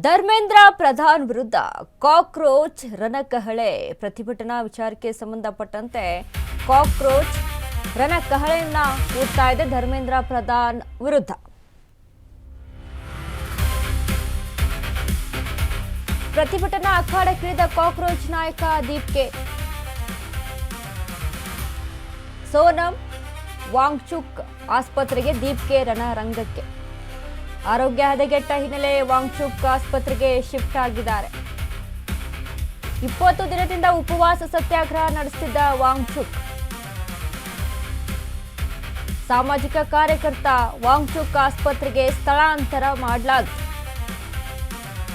ಧರ್ಮೇಂದ್ರ ಪ್ರಧಾನ್ ವಿರುದ್ಧ ಕಾಕ್ರೋಚ್ ರಣಕಹಳೆ. ಪ್ರತಿಭಟನಾ ವಿಚಾರಕ್ಕೆ ಸಂಬಂಧಪಟ್ಟಂತೆ ಕಾಕ್ರೋಚ್ ರಣಕಹಳೆಯನ್ನ ಕೂಡ್ತಾ ಇದೆ ಧರ್ಮೇಂದ್ರ ಪ್ರಧಾನ್ ವಿರುದ್ಧ. ಪ್ರತಿಭಟನಾ ಅಖಾಡಕ್ಕಿಳಿದ ಕಾಕ್ರೋಚ್ ನಾಯಕ ದೀಪ್ಕೆ. ಸೋನಂ ವಾಂಗ್ಚುಕ್ ಆಸ್ಪತ್ರೆಗೆ ದೀಪ್ಕೆ ರಣರಂಗಕ್ಕೆ. ಆರೋಗ್ಯ ಹದಗೆಟ್ಟ ಹಿನ್ನೆಲೆ ವಾಂಗ್ಚುಕ್ ಆಸ್ಪತ್ರೆಗೆ ಶಿಫ್ಟ್ ಆಗಿದ್ದಾರೆ. 20 ದಿನದಿಂದ ಉಪವಾಸ ಸತ್ಯಾಗ್ರಹ ನಡೆಸುತ್ತಿದ್ದ ವಾಂಗ್ಚುಕ್ ಸಾಮಾಜಿಕ ಕಾರ್ಯಕರ್ತ ವಾಂಗ್ಚುಕ್ ಆಸ್ಪತ್ರೆಗೆ ಸ್ಥಳಾಂತರ ಮಾಡಲಾಗಿದೆ.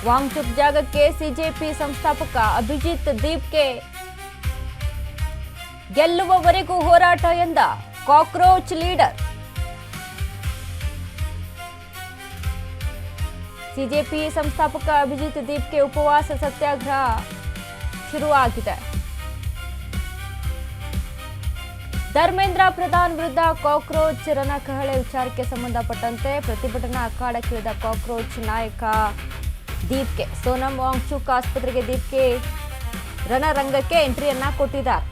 ವಾಂಗ್ಚುಕ್ ಜಾಗಕ್ಕೆ ಸಿಜೆಪಿ ಸಂಸ್ಥಾಪಕ ಅಭಿಜಿತ್ ದೀಪ್ಕೆ ಗೆಲ್ಲುವವರೆಗೂ ಹೋರಾಟ ಎಂದ ಕಾಕ್ರೋಚ್ ಲೀಡರ್. ಸಿಜೆಪಿ ಸಂಸ್ಥಾಪಕ ಅಭಿಜಿತ್ ದೀಪ್ಕೆ ಉಪವಾಸ ಸತ್ಯಾಗ್ರಹ ಶುರುವಾಗಿದೆ. ಧರ್ಮೇಂದ್ರ ಪ್ರಧಾನ್ ವಿರುದ್ಧ ಕಾಕ್ರೋಚ್ ರಣಕಹಳೆ. ವಿಚಾರಕ್ಕೆ ಸಂಬಂಧಪಟ್ಟಂತೆ ಪ್ರತಿಭಟನಾ ಅಖಾಡಕ್ಕಿಳಿದ ಕಾಕ್ರೋಚ್ ನಾಯಕ ದೀಪ್ಕೆ. ಸೋನಂ ವಾಂಗ್ಚುಕ್ ಆಸ್ಪತ್ರೆಗೆ ದೀಪ್ಕೆ ರಣರಂಗಕ್ಕೆ ಎಂಟ್ರಿಯನ್ನ ಕೊಟ್ಟಿದ್ದಾರೆ.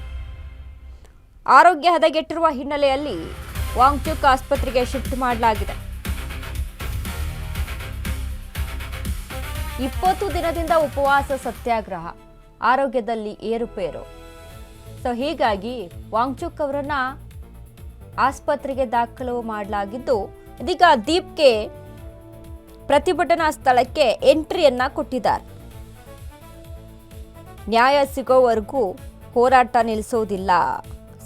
ಆರೋಗ್ಯ ಹದಗೆಟ್ಟಿರುವ ಹಿನ್ನೆಲೆಯಲ್ಲಿ ವಾಂಗ್ಚುಕ್ ಆಸ್ಪತ್ರೆಗೆ ಶಿಫ್ಟ್ ಮಾಡಲಾಗಿದೆ. 20 ದಿನದಿಂದ ಉಪವಾಸ ಸತ್ಯಾಗ್ರಹ, ಆರೋಗ್ಯದಲ್ಲಿ ಏರುಪೇರು. ಹೀಗಾಗಿ ವಾಂಗ್ಚುಕ್ ಅವರನ್ನ ಆಸ್ಪತ್ರೆಗೆ ದಾಖಲು ಮಾಡಲಾಗಿದ್ದು, ಇದೀಗ ದೀಪ್ಗೆ ಪ್ರತಿಭಟನಾ ಸ್ಥಳಕ್ಕೆ ಎಂಟ್ರಿಯನ್ನ ಕೊಟ್ಟಿದ್ದಾರೆ. ನ್ಯಾಯ ಸಿಗೋವರೆಗೂ ಹೋರಾಟ ನಿಲ್ಲಿಸೋದಿಲ್ಲ.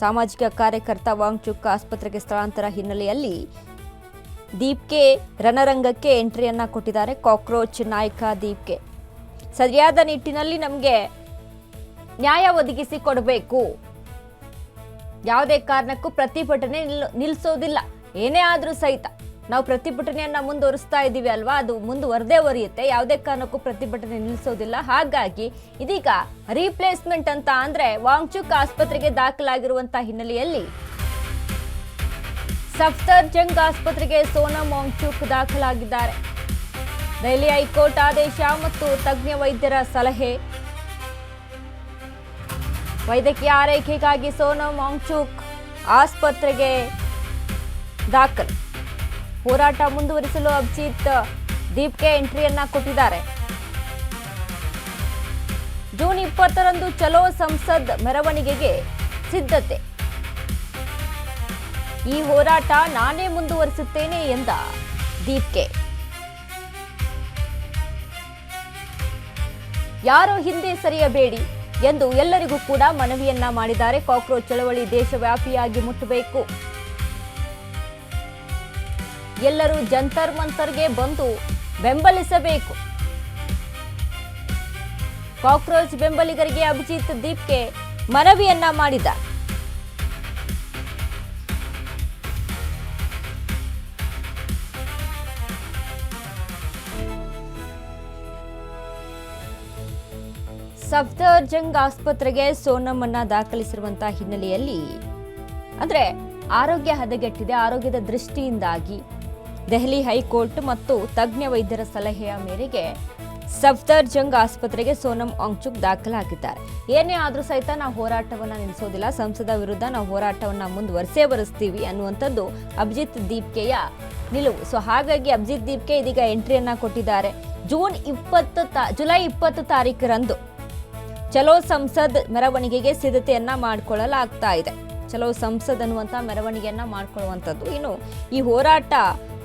ಸಾಮಾಜಿಕ ಕಾರ್ಯಕರ್ತ ವಾಂಗ್ಚುಕ್ ಆಸ್ಪತ್ರೆಗೆ ಸ್ಥಳಾಂತರ ಹಿನ್ನೆಲೆಯಲ್ಲಿ ದೀಪ್ಕೆ ರಣರಂಗಕ್ಕೆ ಎಂಟ್ರಿಯನ್ನ ಕೊಟ್ಟಿದ್ದಾರೆ. ಕಾಕ್ರೋಚ್ ನಾಯಕ ದೀಪ್ಕೆ ಸರಿಯಾದ ನಿಟ್ಟಿನಲ್ಲಿ ನಮಗೆ ನ್ಯಾಯ ಒದಗಿಸಿ ಕೊಡಬೇಕು, ಯಾವುದೇ ಕಾರಣಕ್ಕೂ ಪ್ರತಿಭಟನೆ ನಿಲ್ಲಿಸೋದಿಲ್ಲ. ಏನೇ ಆದ್ರೂ ಸಹಿತ ನಾವು ಪ್ರತಿಭಟನೆಯನ್ನ ಮುಂದುವರಿಸ್ತಾ ಇದ್ದೀವಿ ಅಲ್ವಾ, ಅದು ಮುಂದುವರೆದೇ ಒರೆಯುತ್ತೆ. ಯಾವುದೇ ಕಾರಣಕ್ಕೂ ಪ್ರತಿಭಟನೆ ನಿಲ್ಲಿಸೋದಿಲ್ಲ. ಹಾಗಾಗಿ ಇದೀಗ ರೀಪ್ಲೇಸ್ಮೆಂಟ್ ಅಂತ ಅಂದ್ರೆ ವಾಂಗ್ಚುಕ್ ಆಸ್ಪತ್ರೆಗೆ ದಾಖಲಾಗಿರುವಂತಹ ಹಿನ್ನೆಲೆಯಲ್ಲಿ ಸಫ್ದರ್ಜಂಗ್ ಆಸ್ಪತ್ರೆಗೆ ಸೋನಂ ವಾಂಗ್ಚುಕ್ ದಾಖಲಾಗಿದ್ದಾರೆ. ದೆಹಲಿ ಹೈಕೋರ್ಟ್ ಆದೇಶ ಮತ್ತು ತಜ್ಞ ವೈದ್ಯರ ಸಲಹೆ. ವೈದ್ಯಕೀಯ ಆರೈಕೆಗಾಗಿ ಸೋನಂ ವಾಂಗ್ಚುಕ್ ಆಸ್ಪತ್ರೆಗೆ ದಾಖಲು. ಹೋರಾಟ ಮುಂದುವರಿಸಲು ಅಭಿಜಿತ್ ದೀಪ್ಗೆ ಎಂಟ್ರಿಯನ್ನ ಕೊಟ್ಟಿದ್ದಾರೆ. ಜೂನ್ 20ರಂದು ಚಲೋ ಸಂಸದ್ ಮೆರವಣಿಗೆಗೆ ಸಿದ್ಧತೆ. ಈ ಹೋರಾಟ ನಾನೇ ಮುಂದುವರಿಸುತ್ತೇನೆ ಎಂದ ದೀಪ್ಕೆ. ಯಾರೋ ಹಿಂದೆ ಸರಿಯಬೇಡಿ ಎಂದು ಎಲ್ಲರಿಗೂ ಕೂಡ ಮನವಿಯನ್ನ ಮಾಡಿದ್ದಾರೆ. ಕಾಕ್ರೋಚ್ ಚಳವಳಿ ದೇಶವ್ಯಾಪಿಯಾಗಿ ಮುಟ್ಟಬೇಕು. ಎಲ್ಲರೂ ಜಂತರ್ ಮಂತರ್ಗೆ ಬಂದು ಬೆಂಬಲಿಸಬೇಕು. ಕಾಕ್ರೋಚ್ ಬೆಂಬಲಿಗರಿಗೆ ಅಭಿಜಿತ್ ದೀಪ್ಕೆ ಮನವಿಯನ್ನ ಮಾಡಿದ. ಸಫ್ದರ್ಜಂಗ್ ಆಸ್ಪತ್ರೆಗೆ ಸೋನಂನ ದಾಖಲಿಸಿರುವಂತಹ ಹಿನ್ನೆಲೆಯಲ್ಲಿ ಅಂದ್ರೆ ಆರೋಗ್ಯ ಹದಗೆಟ್ಟಿದೆ. ಆರೋಗ್ಯದ ದೃಷ್ಟಿಯಿಂದಾಗಿ ದೆಹಲಿ ಹೈಕೋರ್ಟ್ ಮತ್ತು ತಜ್ಞ ವೈದ್ಯರ ಸಲಹೆಯ ಮೇರೆಗೆ ಸಫ್ದರ್ಜಂಗ್ ಆಸ್ಪತ್ರೆಗೆ ಸೋನಂ ವಾಂಗ್ಚುಕ್ ದಾಖಲಾಗಿದ್ದಾರೆ. ಏನೇ ಆದ್ರೂ ಸಹಿತ ನಾವು ಹೋರಾಟವನ್ನ ನಿಲ್ಲಿಸೋದಿಲ್ಲ, ಸಂಸದ ವಿರುದ್ಧ ನಾವು ಹೋರಾಟವನ್ನ ಮುಂದುವರಿಸ್ತೀವಿ ಅನ್ನುವಂಥದ್ದು ಅಭಿಜಿತ್ ದೀಪ್ಕೆಯ ನಿಲುವು. ಹಾಗಾಗಿ ಅಭಿಜಿತ್ ದೀಪ್ಕೆ ಇದೀಗ ಎಂಟ್ರಿಯನ್ನ ಕೊಟ್ಟಿದ್ದಾರೆ. ಜುಲೈ 20 ತಾರೀಕರಂದು ಚಲೋ ಸಂಸದ್ ಮೆರವಣಿಗೆಗೆ ಸಿದ್ಧತೆಯನ್ನ ಮಾಡಿಕೊಳ್ಳಲಾಗ್ತಾ ಇದೆ. ಚಲೋ ಸಂಸದ್ ಅನ್ನುವಂಥ ಮೆರವಣಿಗೆಯನ್ನ ಮಾಡಿಕೊಳ್ಳುವಂಥದ್ದು. ಇನ್ನು ಈ ಹೋರಾಟ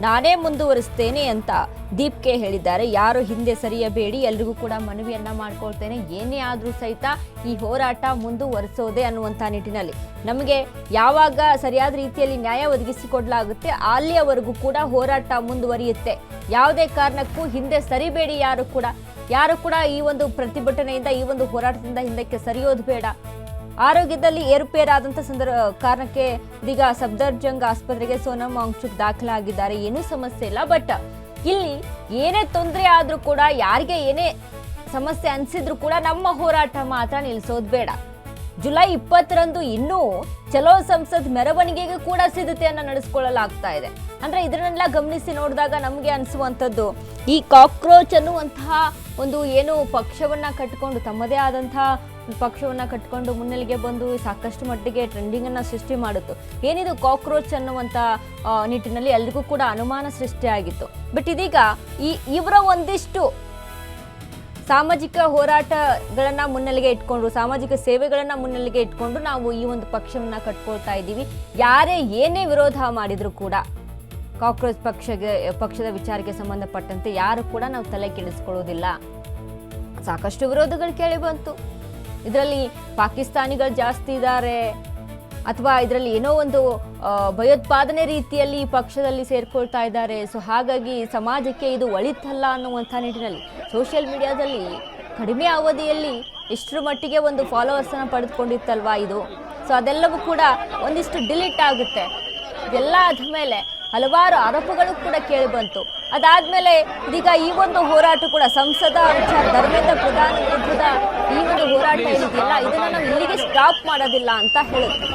ನಾನೇ ಮುಂದುವರಿಸ್ತೇನೆ ಅಂತ ದೀಪ್ಕೆ ಹೇಳಿದ್ದಾರೆ. ಯಾರು ಹಿಂದೆ ಸರಿಯಬೇಡಿ, ಎಲ್ರಿಗೂ ಕೂಡ ಮನವಿಯನ್ನ ಮಾಡ್ಕೊಳ್ತೇನೆ. ಏನೇ ಆದ್ರೂ ಸಹಿತ ಈ ಹೋರಾಟ ಮುಂದುವರಿಸೋದೆ ಅನ್ನುವಂಥ ನಿಟ್ಟಿನಲ್ಲಿ ನಮಗೆ ಯಾವಾಗ ಸರಿಯಾದ ರೀತಿಯಲ್ಲಿ ನ್ಯಾಯ ಒದಗಿಸಿಕೊಡ್ಲಾಗುತ್ತೆ ಅಲ್ಲಿಯವರೆಗೂ ಕೂಡ ಹೋರಾಟ ಮುಂದುವರಿಯುತ್ತೆ. ಯಾವುದೇ ಕಾರಣಕ್ಕೂ ಹಿಂದೆ ಸರಿಬೇಡಿ. ಯಾರು ಕೂಡ ಈ ಒಂದು ಪ್ರತಿಭಟನೆಯಿಂದ, ಈ ಒಂದು ಹೋರಾಟದಿಂದ ಹಿಂದಕ್ಕೆ ಸರಿಯೋದು ಬೇಡ. ಆರೋಗ್ಯದಲ್ಲಿ ಏರುಪೇರಾದಂಥ ಕಾರಣಕ್ಕೆ ಇದೀಗ ಸಫ್ದರ್ಜಂಗ್ ಆಸ್ಪತ್ರೆಗೆ ಸೋನಂ ವಾಂಗ್ಚುಕ್ ದಾಖಲಾಗಿದ್ದಾರೆ. ಏನೂ ಸಮಸ್ಯೆ ಇಲ್ಲ. ಬಟ್ ಇಲ್ಲಿ ಏನೇ ತೊಂದರೆ ಆದ್ರೂ ಕೂಡ, ಯಾರಿಗೆ ಏನೇ ಸಮಸ್ಯೆ ಅನ್ಸಿದ್ರು ಕೂಡ ನಮ್ಮ ಹೋರಾಟ ಮಾತ್ರ ನಿಲ್ಲಿಸೋದು ಬೇಡ. ಜುಲೈ 20ರಂದು ಇನ್ನೂ ಚಲೋ ಸಂಸತ್ ಮೆರವಣಿಗೆಗೆ ಕೂಡ ಸಿದ್ಧತೆಯನ್ನ ನಡೆಸಿಕೊಳ್ಳಲಾಗ್ತಾ ಇದೆ. ಅಂದ್ರೆ ಇದನ್ನೆಲ್ಲ ಗಮನಿಸಿ ನೋಡಿದಾಗ ನಮಗೆ ಅನಿಸುವಂಥದ್ದು, ಈ ಕಾಕ್ರೋಚ್ ಅನ್ನುವಂತಹ ಒಂದು ಏನು ಪಕ್ಷವನ್ನ ಕಟ್ಟಿಕೊಂಡು ತಮ್ಮದೇ ಆದಂತಹ ಪಕ್ಷವನ್ನ ಕಟ್ಟಿಕೊಂಡು ಮುನ್ನೆಲೆಗೆ ಬಂದು ಸಾಕಷ್ಟು ಮಟ್ಟಿಗೆ ಟ್ರೆಂಡಿಂಗ್ ಅನ್ನ ಸೃಷ್ಟಿ ಮಾಡಿತ್ತು. ಏನಿದು ಕಾಕ್ರೋಚ್ ಅನ್ನುವಂಥ ನಿಟ್ಟಿನಲ್ಲಿ ಎಲ್ರಿಗೂ ಕೂಡ ಅನುಮಾನ ಸೃಷ್ಟಿಯಾಗಿತ್ತು. ಬಟ್ ಇದೀಗ ಇವರ ಒಂದಿಷ್ಟು ಸಾಮಾಜಿಕ ಹೋರಾಟಗಳನ್ನ ಮುನ್ನೆಲೆಗೆ ಇಟ್ಕೊಂಡು, ಸಾಮಾಜಿಕ ಸೇವೆಗಳನ್ನ ಮುನ್ನೆಲೆಗೆ ಇಟ್ಕೊಂಡು ನಾವು ಈ ಒಂದು ಪಕ್ಷವನ್ನ ಕಟ್ಕೊಳ್ತಾ ಇದ್ದೀವಿ. ಯಾರೇ ಏನೇ ವಿರೋಧ ಮಾಡಿದ್ರು ಕೂಡ ಕಾಕ್ರೋಚ್ ಪಕ್ಷದ ವಿಚಾರಕ್ಕೆ ಸಂಬಂಧಪಟ್ಟಂತೆ ಯಾರು ಕೂಡ ನಾವು ತಲೆ ಕೆಡಿಸ್ಕೊಳ್ಳೋದಿಲ್ಲ. ಸಾಕಷ್ಟು ವಿರೋಧಗಳು ಕೇಳಿ ಬಂತು. ಇದರಲ್ಲಿ ಪಾಕಿಸ್ತಾನಿಗಳು ಜಾಸ್ತಿ ಇದ್ದಾರೆ ಅಥವಾ ಇದರಲ್ಲಿ ಏನೋ ಒಂದು ಭಯೋತ್ಪಾದನೆ ರೀತಿಯಲ್ಲಿ ಈ ಪಕ್ಷದಲ್ಲಿ ಸೇರ್ಕೊಳ್ತಾ ಇದ್ದಾರೆ, ಸೊ ಹಾಗಾಗಿ ಸಮಾಜಕ್ಕೆ ಇದು ಒಳಿತಲ್ಲ ಅನ್ನುವಂಥ ನಿಟ್ಟಿನಲ್ಲಿ ಸೋಷಿಯಲ್ ಮೀಡಿಯಾದಲ್ಲಿ ಕಡಿಮೆ ಅವಧಿಯಲ್ಲಿ ಇಷ್ಟರ ಮಟ್ಟಿಗೆ ಒಂದು ಫಾಲೋವರ್ಸನ್ನು ಪಡೆದುಕೊಂಡಿತ್ತಲ್ವಾ ಇದು. ಸೊ ಅದೆಲ್ಲವೂ ಕೂಡ ಒಂದಿಷ್ಟು ಡಿಲೀಟ್ ಆಗುತ್ತೆ. ಇದೆಲ್ಲ ಆದಮೇಲೆ ಹಲವಾರು ಆರೋಪಗಳು ಕೂಡ ಕೇಳಿ ಬಂತು. ಅದಾದ್ಮೇಲೆ ಇದೀಗ ಈ ಒಂದು ಹೋರಾಟ ಕೂಡ ಸಂಸದ ಧರ್ಮೇಂದ್ರ ಪ್ರಧಾನ್ ವಿರುದ್ಧದ ಈ ಒಂದು ಹೋರಾಟ ಏನಿದೆಯಲ್ಲ, ಇದನ್ನ ನಾವು ಇಲ್ಲಿಗೆ ಸ್ಟಾಪ್ ಮಾಡೋದಿಲ್ಲ ಅಂತ ಹೇಳುತ್ತೆ.